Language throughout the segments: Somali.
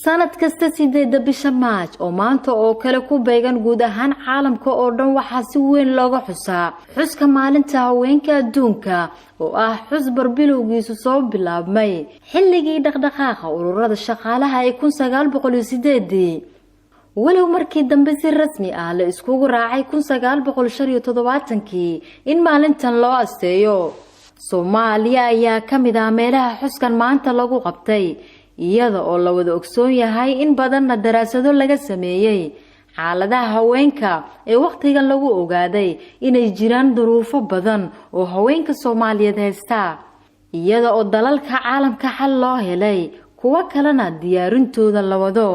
sanad kasta 8 bisha Maaj oo maanta oo kale ku beegan guud ahaan caalamka oo dhan waxa si weyn looga xusaa xuska maalinta haweenka adduunka oo ah xus barbilowgiisu soo bilaabmay xilligii dhaqdhaqaaqa ururada shaqaalaha ee 1908 walow markii dambe si rasmi ah la iskugu raacay 1975 in maalintan loo asteeyo Soomaaliya ayaa kamid ah meelaha xuskan maanta lagu qabtay iyada oo la wada ogsoon yahay in badanna daraasado laga sameeyay xaaladaha haweenka ee waqtigan lagu ogaaday inay jiraan duruufo badan oo haweenka Soomaaliyeed haysta iyada oo dalalka caalamka xal loo helay kuwa kalena diyaarintooda la wado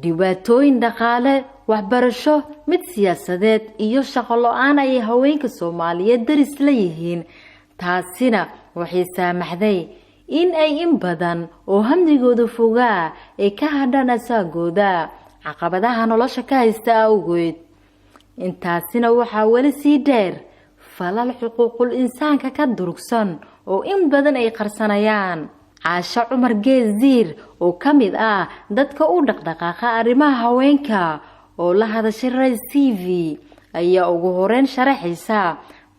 dhibaatooyin dhaqaale waxbarasho mid siyaasadeed iyo shaqo la'aan ay haweenka Soomaaliyeed daris la yihiin taasina waxay saamaxday in ay in badan oo hamdigooda fogaa ay ka hadhaan asaagooda caqabadaha nolosha ka haysta awgeed intaasina waxa wali sii dheer falal xuquuqul insaanka ka durugsan oo in badan ay qarsanayaan Caasha Cumar Geesiir oo kamid ah dadka u dhaqdhaqaaqa arrimaha haweenka oo la hadashay Rise TV ayaa ugu horeen sharaxaysa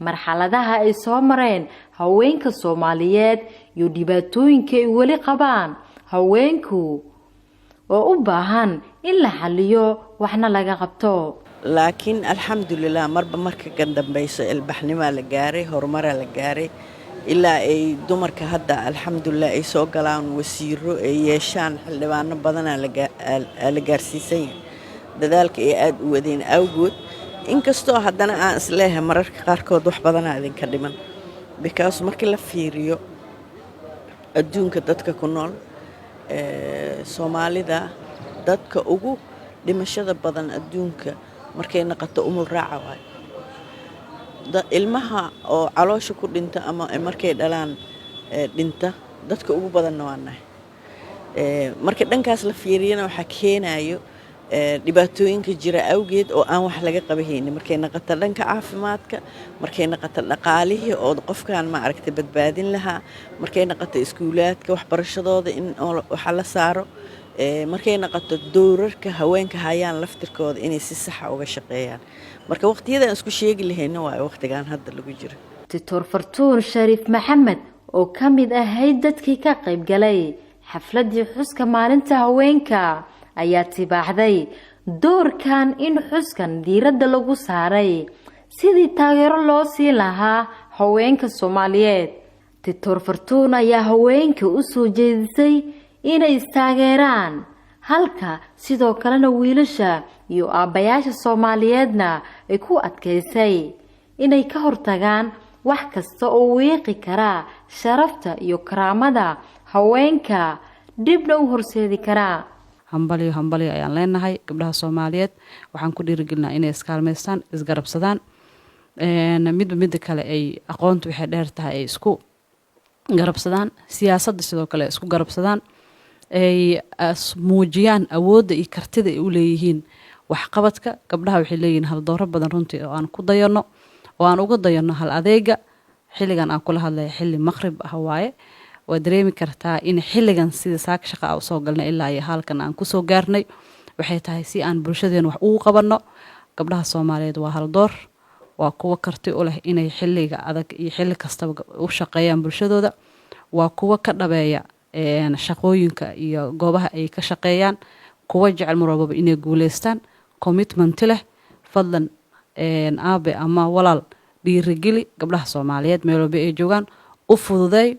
marxaladaha ay soo mareen haweenka Soomaaliyeed iyo dhibaatooyinka ay wali qabaan haweenku oo u baahan in la xalliyo waxna laga qabto laakiin alxamdulillah marka ka dambayso ilbaxnimo la gaaray horumar la gaaray ilaa ay dumarka hadda alxamdulillah ay soo galaan wasiiro ay yeeshaan xildhibaano badan la gaarsiisay dadaalka ay aad u wadeen awgood inkastoo haddana aan isleeyahay mararka qaarkood wax badan idinka dhiman because markii la fiiriyo adduunka dadka ku nool Soomaalida dadka ugu dhimashada badan adduunka markay noqoto umul raaca waay ilmaha oo caloosha ku dhinta ama markay dhalaan dhinta dadka ugu badan waa nahay marka dhankaas la fiiriyana waxa keenayo dhibaatooyinka jira awgeed oo aan wax laga qabayn markay noqoto dhanka caafimaadka markay noqoto dhaqaalihii oo qofkan ma aragtay badbaadin lahaa markay noqoto iskuulaadka waxbarashadooda in waxa la saaro markay noqoto doorarka haweenka hayaan laftirkooda inay si sax ah uga shaqeeyaan marka waqtiyadan isku sheegi lahayn waa waqtigan hadda lagu jiro Dr. Fartuun Sharif Maxamed oo kamid ah dadkii ka qayb galay xafladii xuska maalinta haweenka ayaa tibaaxday doorkan in xuskan diiradda lagu saaray sidii taageero loo siin lahaa haweenka Soomaaliyeed Dr. Fartuun ayaa haweenka u soo jeedisay inay taageeraan halka sidoo kalena wiilasha iyo aabayaasha Soomaaliyeedna ay ku adkaysay inay ka hortagaan wax kasta oo weeqi kara sharafta iyo karaamada haweenka dibna u horseedi kara hambaliyo ayaan leenahay gabdhaha Soomaaliyeed waxaan ku dhiirigelinaa inay iskaalmeystaan isgarabsadaan midba kale ay aqoontu waxay dheer tahay ay isku garabsadaan siyaasadda sidoo kale isku garabsadaan ay muujiyaan awoodda iyo kartida ay u leeyihiin waxqabadka gabdhaha waxay leeyihiin hal dooro badan runtii oo aan ku dayano oo aan uga dayano hal adeega xilligan aan kula hadlay xilli maqrib ah waaye waa dareemi kartaa in xilligan sida saak shaqo ah soo galnay ilaa iyo halkan aan ku soo gaarnay waxay tahay si aan bulshadeena wax ugu qabanno gabdhaha Soomaaliyeed waa hal door waa kuwa karti u leh inay xilliga adag iyo xilli kastaba u shaqeeyaan bulshadooda waa kuwa ka dhabeeya shaqooyinka iyo goobaha ay ka shaqeeyaan kuwa jecel marwaba inay guuleystaan commitment leh fadlan aabe ama walaal dhiirigeli gabdhaha Soomaaliyeed meel walba ay joogaan u fududay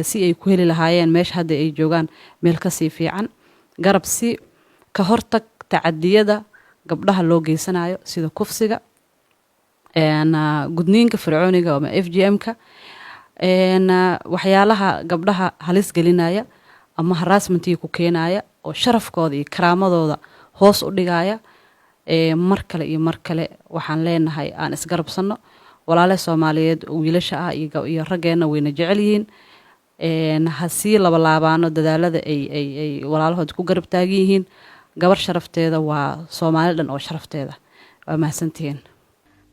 si ay ku heli lahaayeen meesha hadda ay joogaan meel ka sii fiican garab si ka hortag tacadiyada gabdhaha loo geysanayo sida kufsiga gudniinka fircooniga ama FGM-ka waxyaalaha gabdhaha halis gelinaya ama harassment-ka ku keenaya oo sharafkooda iyo karaamadooda hoos u dhigaya mar kale waxaan leenahay aan isgarabsano walaalaha Soomaaliyeed wiilasha ah iyo raggeena wayna jecel yihiin hasii laba-laabaano dadaalada ay walaalahood ku garab taagan yihiin gabar sharafteeda waa Soomaali dhan oo sharafteeda waa mahadsantihiin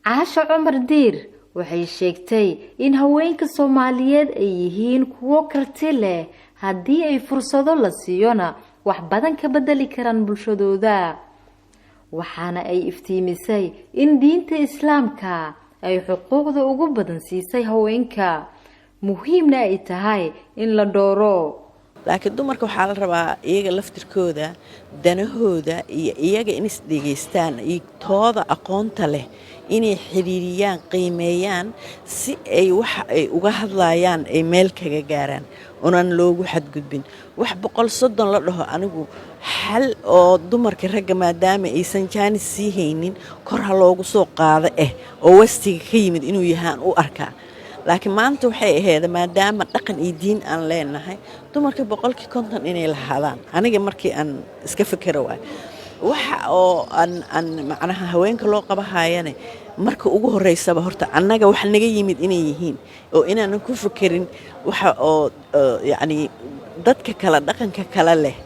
Caasha Cumar Diir waxay sheegtay in haweenka Soomaaliyeed ay yihiin kuwo karti leh haddii ay fursado la siiyona wax badan ka bedeli karaan bulshadooda. waxaana ay iftiimisay in diinta islaamka ay xuquuqda ugu badan siisay haweenka, muhiimna ay tahay in la dooro. laakiin dumarka waxaa la rabaa iyaga laftirkooda danahooda iyo iyaga in isdhegaystaan iyo tooda aqoonta leh inay xiriiriyaan, qiimeeyaan si ay waxa ay uga hadlayaan ay meel kaga gaaraan onan loogu xadgudbin. wax 130 la dhaho anigu xal oo dumarka ragga maadaama aysan jaanis sii haynin kor ha loogu soo qaado oo wastiga ka yimid inuu yahaan u arkaa. laakiin maanta waxay ahayd maadaama dhaqan iyo diin aan leenahay dumarka 50 inay lahaadaan. aniga markii aan iska fikiro waxa oo aan macnaha haweenka loo qabahaayane marka ugu horeysaba horta annaga wax naga yimid inay yihiin oo inaan ku fikirin waxa oo yani dadka kala dhaqanka kala leh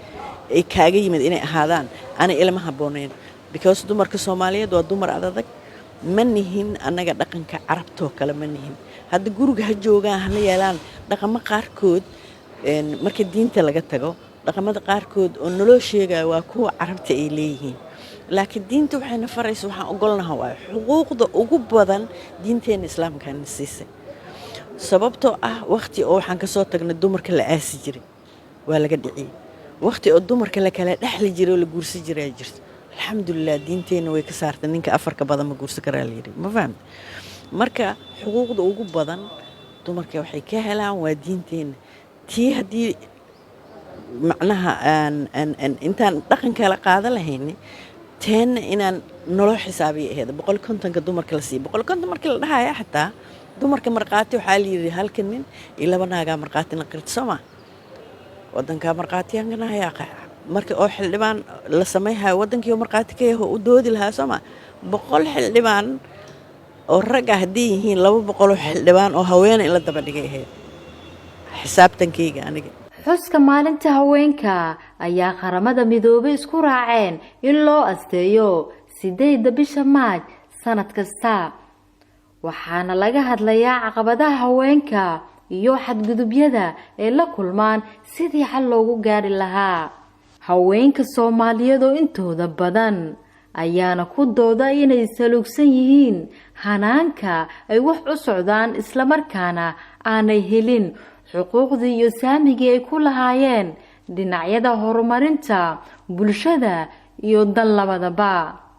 ay kaaga yimid inay ahaadaan ana ilma habooneen because dumarka Soomaaliyeed waa dumar adag ma nihin annaga dhaqanka carabto kala ma nihin. hadda guriga ha joogaan hana yeelaan dhaqamo qaarkood marka diinta laga tago dhaqamada qaarkood oo nolol sheegay waa kuwa carabta ay leeyihiin. laakiin diinta waxayna farayso waxaan ogolnahay waa xuquuqda ugu badan diinteena islaamka siisay. sababtoo ah waqti oo waxaan ka soo tagnay dumarka la aasi jiray waa laga dhiciyay. waqti oo dumarka la kala dhaxli jiray oo la guursi jiray jirto. alxamdulillah diinteena way ka saartay ninka afarka badan ma guursi karaa la yiri. ma fahmay? marka xuquuqda ugu badan dumarka waxay ka helaan waa diinteena. tii hadii macnaha intaan dhaqanka la qaada lahayn teen inaan nolol xisaabiye ahayd 150 dumarka la sii 150 markii la dhahayo xataa dumarka marqaati waxa la yiri halkan nin iyo laba naaga marqaati la qirtsama wadanka marqaatiyankana ayaa markii oo xildhibaan la sameeyay wadankii marqaati ka yahay u doodi lahaa Soomaa 100 xildhibaan oo rag ah hadii yihiin 200 xildhibaan oo haween in la daba dhigay xisaabtankayga aniga. xuska maalinta haweenka ayaa qaramada midoobay isku raaceen in loo asteeyo 8 bisha Maaj sanad kasta. waxaana laga hadlayaa caqabadaha haweenka iyo xadgudubyada ay la kulmaan sidii xal loogu gaari lahaa. haweenka Soomaaliyeed oo intooda badan ayaana ku dooda inay salugsan yihiin hanaanka ay wax u socdaan isla markaana aanay helin xuquuqdii iyo saamigii ay ku lahaayeen dhinacyada horumarinta bulshada iyo dan labadaba.